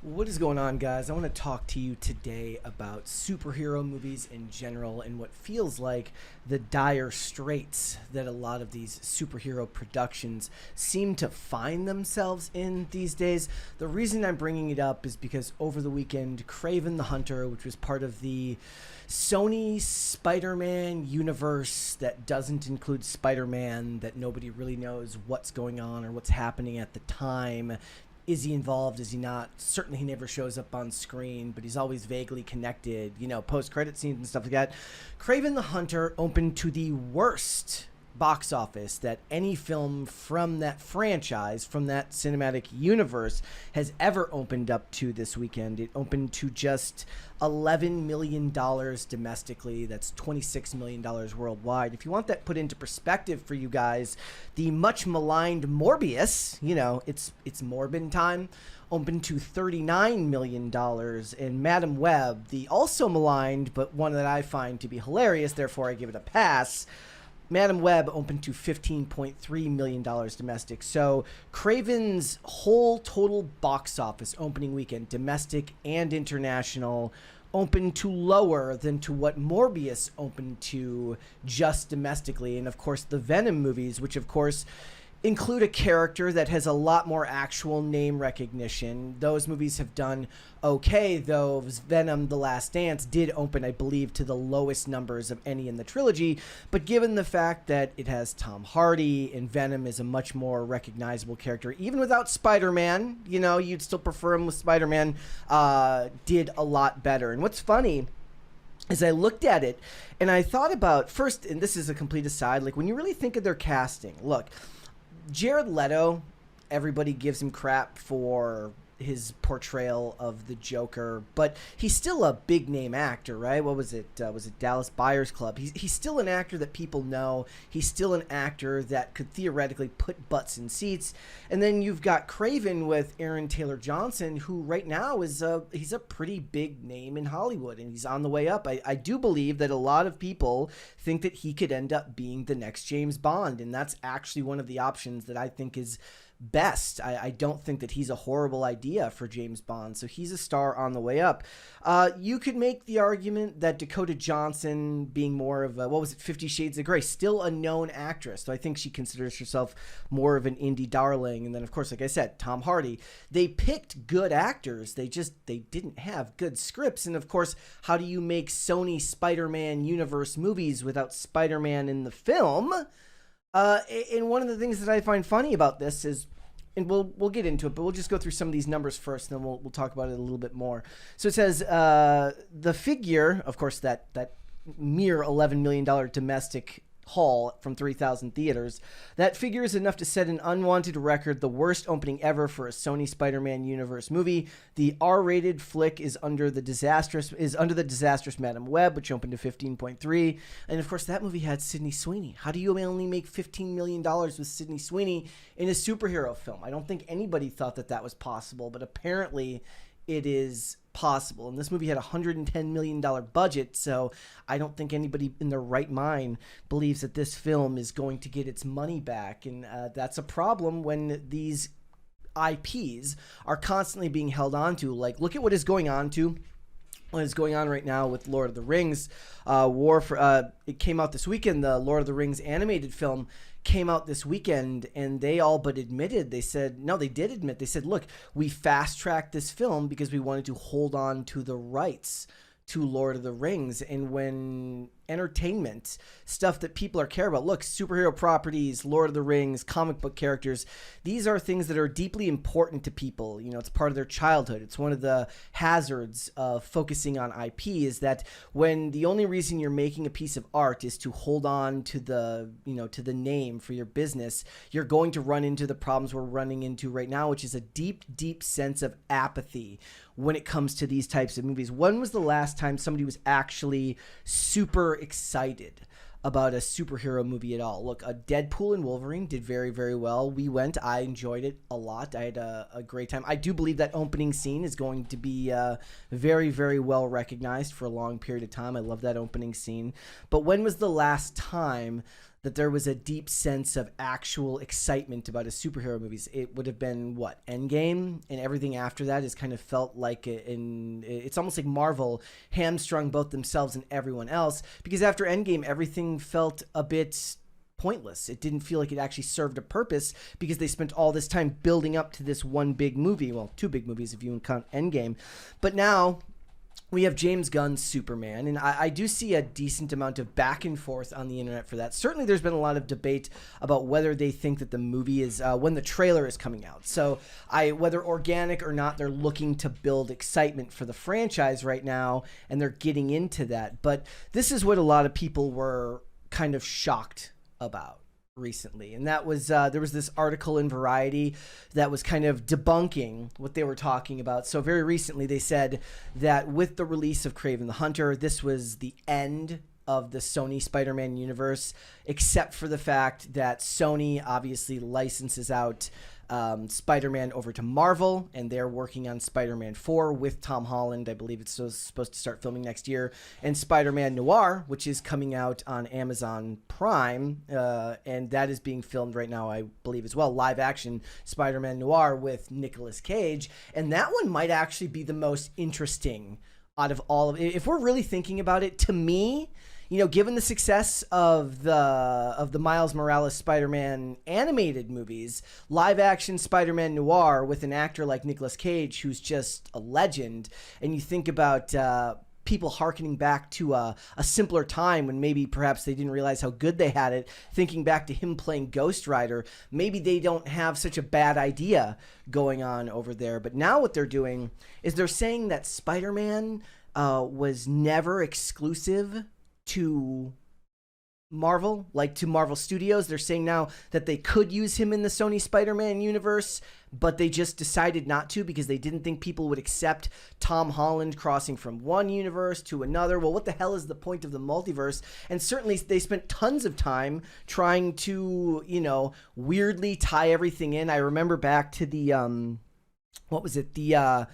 What is going on, guys? I want to talk to you today about superhero movies in general and what feels like the dire straits that a lot of these superhero productions seem to find themselves in these days. The reason I'm bringing it up is because over the weekend, Kraven the Hunter, which was part of the Sony Spider-Man universe that doesn't include Spider-Man, that nobody really knows what's going on or what's happening at the time. Is he involved? Is he not? Certainly he never shows up on screen, but he's always vaguely connected, post-credit scenes and stuff like that. Kraven the Hunter opened to the worst box office that any film from that franchise, from that cinematic universe, has ever opened up to this weekend. It opened to just $11 million domestically. That's $26 million worldwide. If you want that put into perspective for you guys, the much maligned Morbius, it's Morbin time, opened to $39 million. And Madam Web, the also maligned, but one that I find to be hilarious, therefore I give it a pass, Madam Web opened to $15.3 million domestic. So Kraven's whole total box office opening weekend, domestic and international, opened to lower than to what Morbius opened to just domestically. And of course the Venom movies, which of course include a character that has a lot more actual name recognition. Those movies have done okay, though Venom The Last Dance did open, I believe, to the lowest numbers of any in the trilogy. But given the fact that it has Tom Hardy and Venom is a much more recognizable character, even without Spider-Man, you'd still prefer him with Spider-Man, did a lot better. And what's funny is I looked at it and I thought about, first, and this is a complete aside, like when you really think of their casting, look, Jared Leto, everybody gives him crap for his portrayal of the Joker, but he's still a big name actor, right? What was it? Was it Dallas Buyers Club? He's still an actor that people know. He's still an actor that could theoretically put butts in seats. And then you've got Kraven with Aaron Taylor Johnson, who right now he's a pretty big name in Hollywood, and he's on the way up. I do believe that a lot of people think that he could end up being the next James Bond, and that's actually one of the options that I think is best. I don't think that he's a horrible idea for James Bond, so he's a star on the way up. You could make the argument that Dakota Johnson, being more of a, 50 Shades of Grey, still a known actress, so I think she considers herself more of an indie darling. And then of course, like I said, Tom Hardy. They picked good actors, they didn't have good scripts. And of course, how do you make Sony Spider-Man universe movies without Spider-Man in the film? And one of the things that I find funny about this is, and we'll get into it, but we'll just go through some of these numbers first, and then we'll talk about it a little bit more. So it says the figure, of course, that mere $11 million domestic haul from 3,000 theaters, that figure is enough to set an unwanted record, the worst opening ever for a Sony Spider-Man universe movie. The R-rated flick is under the disastrous Madam Web, which opened to 15.3, and of course that movie had Sydney Sweeney. How do you only make $15 million with Sydney Sweeney in a superhero film? I don't think anybody thought that was possible, but apparently it is possible. And this movie had a $110 million budget, so I don't think anybody in their right mind believes that this film is going to get its money back. And that's a problem when these IPs are constantly being held onto. Like, look at what is going on right now with Lord of the Rings. It came out this weekend. The Lord of the Rings animated film came out this weekend, and they all but admitted, they said, look, we fast-tracked this film because we wanted to hold on to the rights to Lord of the Rings. And when entertainment, stuff that people are care about, look, superhero properties, Lord of the Rings, comic book characters, these are things that are deeply important to people. It's part of their childhood. It's one of the hazards of focusing on IP, is that when the only reason you're making a piece of art is to hold on to the name for your business, you're going to run into the problems we're running into right now, which is a deep sense of apathy when it comes to these types of movies. When was the last time somebody was actually super excited about a superhero movie at all? Look, Deadpool and Wolverine did very, very well. I enjoyed it a lot. I had a great time. I do believe that opening scene is going to be very, very well recognized for a long period of time. I love that opening scene. But when was the last time that there was a deep sense of actual excitement about a superhero movies, it would have been what, Endgame, and everything after that has kind of felt like it's almost like Marvel hamstrung both themselves and everyone else, because after Endgame everything felt a bit pointless. It didn't feel like it actually served a purpose because they spent all this time building up to this one big movie, well, two big movies if you count Endgame. But now we have James Gunn's Superman, and I do see a decent amount of back and forth on the internet for that. Certainly there's been a lot of debate about whether they think that the movie is, when the trailer is coming out. So whether organic or not, they're looking to build excitement for the franchise right now, and they're getting into that. But this is what a lot of people were kind of shocked about recently, and that was there was this article in Variety that was kind of debunking what they were talking about. So very recently they said that with the release of Kraven the Hunter, this was the end of the Sony Spider-Man universe, except for the fact that Sony obviously licenses out Spider-Man over to Marvel, and they're working on Spider-Man 4 with Tom Holland. I believe it's supposed to start filming next year, and Spider-Man Noir, which is coming out on Amazon Prime, and that is being filmed right now, I believe, as well, live action Spider-Man Noir with Nicolas Cage, and that one might actually be the most interesting out of all of it. If we're really thinking about it, to me, you know, given the success of the Miles Morales Spider-Man animated movies, live-action Spider-Man Noir with an actor like Nicolas Cage, who's just a legend, and you think about people hearkening back to a simpler time when maybe perhaps they didn't realize how good they had it, thinking back to him playing Ghost Rider, maybe they don't have such a bad idea going on over there. But now what they're doing is they're saying that Spider-Man was never exclusive to Marvel, like to Marvel Studios. They're saying now that they could use him in the Sony Spider-Man universe, but they just decided not to because they didn't think people would accept Tom Holland crossing from one universe to another. Well, what the hell is the point of the multiverse? And certainly they spent tons of time trying to, you know, weirdly tie everything in. I remember back to the what was it? The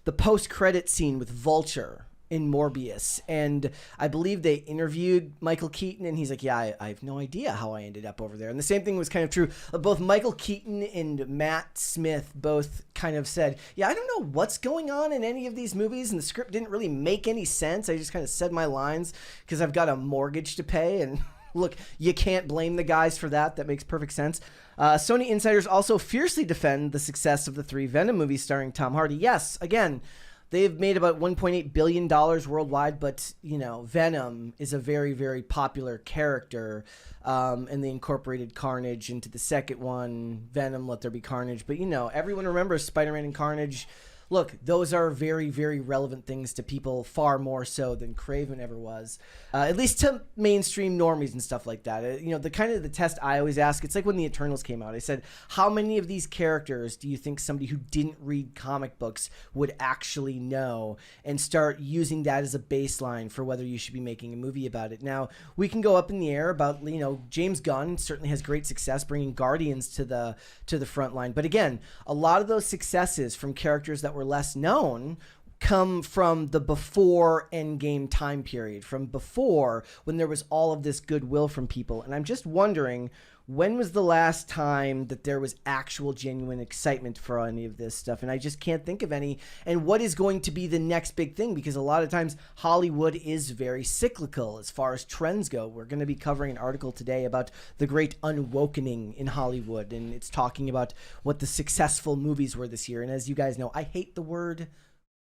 post-credit scene with Vulture in Morbius, and I believe they interviewed Michael Keaton, and he's like, yeah, I have no idea how I ended up over there. And the same thing was kind of true. Both Michael Keaton and Matt Smith both kind of said, yeah, I don't know what's going on in any of these movies, and the script didn't really make any sense. I just kind of said my lines because I've got a mortgage to pay, and look, you can't blame the guys for that. That makes perfect sense. Sony insiders also fiercely defend the success of the 3 Venom movies starring Tom Hardy. Yes, again, they've made about $1.8 billion worldwide, but, you know, Venom is a very, very popular character, and they incorporated Carnage into the second one, Venom, Let There Be Carnage. But, you know, everyone remembers Spider-Man and Carnage. Look, those are very, very relevant things to people, far more so than Kraven ever was, at least to mainstream normies and stuff like that. You know, the test I always ask, it's like when the Eternals came out. I said, how many of these characters do you think somebody who didn't read comic books would actually know, and start using that as a baseline for whether you should be making a movie about it? Now, we can go up in the air about, you know, James Gunn certainly has great success bringing Guardians to the front line. But again, a lot of those successes from characters that were less known come from the before Endgame time period, from before when there was all of this goodwill from people. And I'm just wondering, when was the last time that there was actual genuine excitement for any of this stuff? And I just can't think of any. And what is going to be the next big thing? Because a lot of times Hollywood is very cyclical as far as trends go. We're going to be covering an article today about the great unwokening in Hollywood, and it's talking about what the successful movies were this year. And as you guys know, I hate the word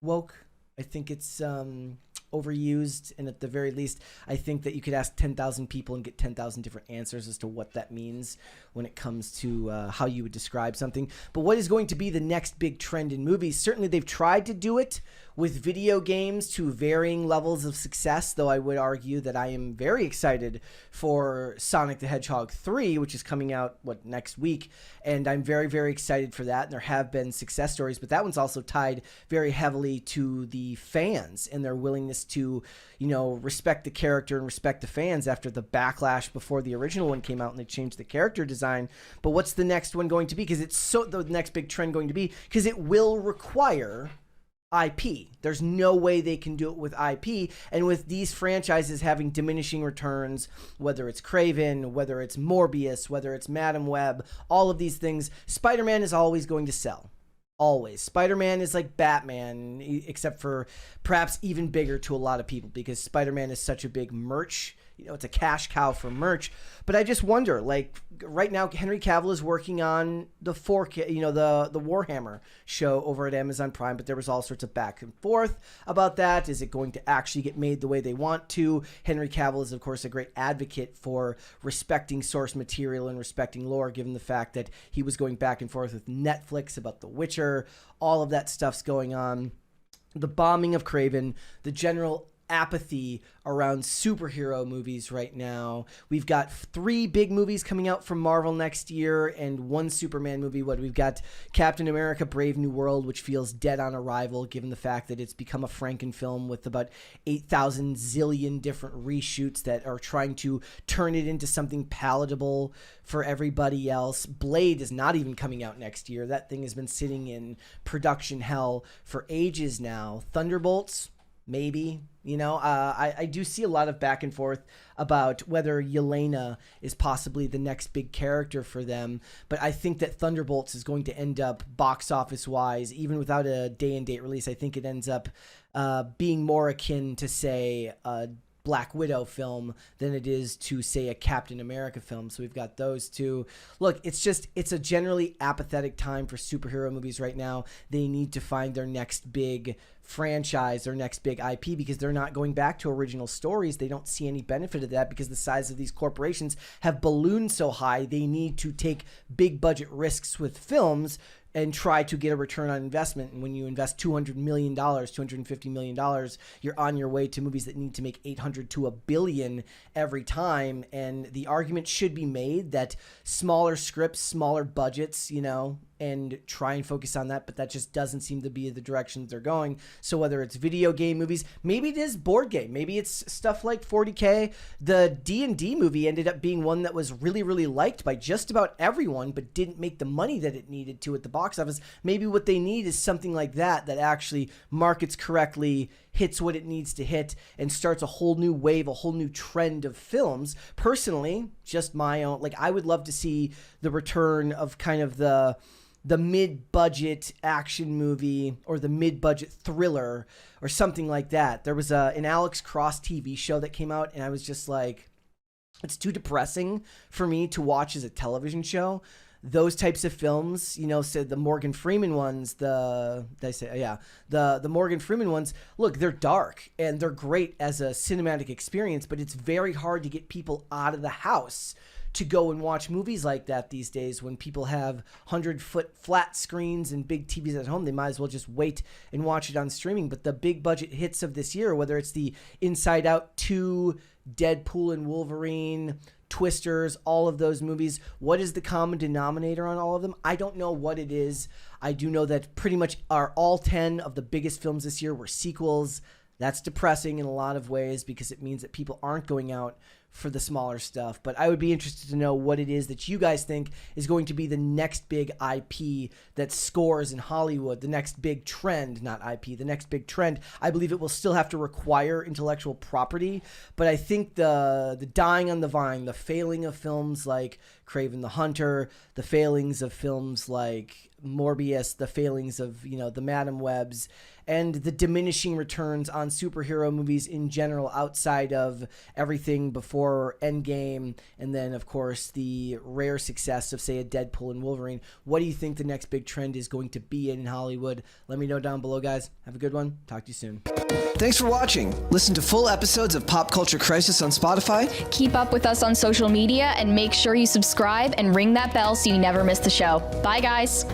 woke. I think it's overused, and at the very least, I think that you could ask 10,000 people and get 10,000 different answers as to what that means when it comes to how you would describe something. But what is going to be the next big trend in movies? Certainly they've tried to do it with video games to varying levels of success, though I would argue that I am very excited for Sonic the Hedgehog 3, which is coming out, next week, and I'm very, very excited for that, and there have been success stories, but that one's also tied very heavily to the fans and their willingness to, you know, respect the character and respect the fans after the backlash before the original one came out and they changed the character design. But what's the next one going to be? Because it's the next big trend going to be, because it will require IP. There's no way they can do it with IP. And with these franchises having diminishing returns, whether it's Kraven, whether it's Morbius, whether it's Madam Web, all of these things, Spider-Man is always going to sell. Always. Spider-Man is like Batman, except for perhaps even bigger to a lot of people, because Spider-Man is such a big merch. It's a cash cow for merch. But I just wonder, like, right now, Henry Cavill is working on the the Warhammer show over at Amazon Prime, but there was all sorts of back and forth about that. Is it going to actually get made the way they want to? Henry Cavill is, of course, a great advocate for respecting source material and respecting lore, given the fact that he was going back and forth with Netflix about The Witcher. All of that stuff's going on. The bombing of Kraven, the general apathy around superhero movies right now. We've got 3 big movies coming out from Marvel next year and 1 Superman movie. We've got Captain America Brave New World, which feels dead on arrival given the fact that it's become a Frankenfilm with about 8,000 zillion different reshoots that are trying to turn it into something palatable for everybody else. Blade is not even coming out next year. That thing has been sitting in production hell for ages now. Thunderbolts, maybe. I do see a lot of back and forth about whether Yelena is possibly the next big character for them. But I think that Thunderbolts is going to end up box office wise, even without a day and date release. I think it ends up being more akin to, say, a Black Widow film than it is to, say, a Captain America film. So we've got those two. Look, it's a generally apathetic time for superhero movies right now. They need to find their next big franchise, their next big IP, because they're not going back to original stories. They don't see any benefit of that because the size of these corporations have ballooned so high. They need to take big budget risks with films and try to get a return on investment. And when you invest $200 million, $250 million, you're on your way to movies that need to make $800 to $1 billion every time. And the argument should be made that smaller scripts, smaller budgets, and try and focus on that, but that just doesn't seem to be the direction they're going. So whether it's video game movies, maybe it is board game, maybe it's stuff like 40K. The D&D movie ended up being one that was really, really liked by just about everyone, but didn't make the money that it needed to at the box office. Maybe what they need is something like that actually markets correctly, hits what it needs to hit, and starts a whole new wave, a whole new trend of films. Personally, just my own, I would love to see the return of kind of the mid-budget action movie or the mid-budget thriller or something like that. There was an Alex Cross TV show that came out, and I was just like, it's too depressing for me to watch as a television show. Those types of films, so the Morgan Freeman ones, the Morgan Freeman ones, look, they're dark and they're great as a cinematic experience, but it's very hard to get people out of the house to go and watch movies like that these days. When people have 100-foot flat screens and big TVs at home, they might as well just wait and watch it on streaming. But the big budget hits of this year, whether it's the Inside Out 2, Deadpool and Wolverine, Twisters, all of those movies, what is the common denominator on all of them? I don't know what it is. I do know that pretty much all 10 of the biggest films this year were sequels. That's depressing in a lot of ways because it means that people aren't going out for the smaller stuff. But I would be interested to know what it is that you guys think is going to be the next big IP that scores in Hollywood, the next big trend, not IP, the next big trend. I believe it will still have to require intellectual property, but I think the dying on the vine, the failing of films like Kraven the Hunter, the failings of films like Morbius, the failings of, the Madam Webs, and the diminishing returns on superhero movies in general outside of everything before Endgame, and then, of course, the rare success of, say, a Deadpool and Wolverine. What do you think the next big trend is going to be in Hollywood? Let me know down below, guys. Have a good one. Talk to you soon. Thanks for watching. Listen to full episodes of Pop Culture Crisis on Spotify. Keep up with us on social media and make sure you subscribe and ring that bell so you never miss the show. Bye, guys.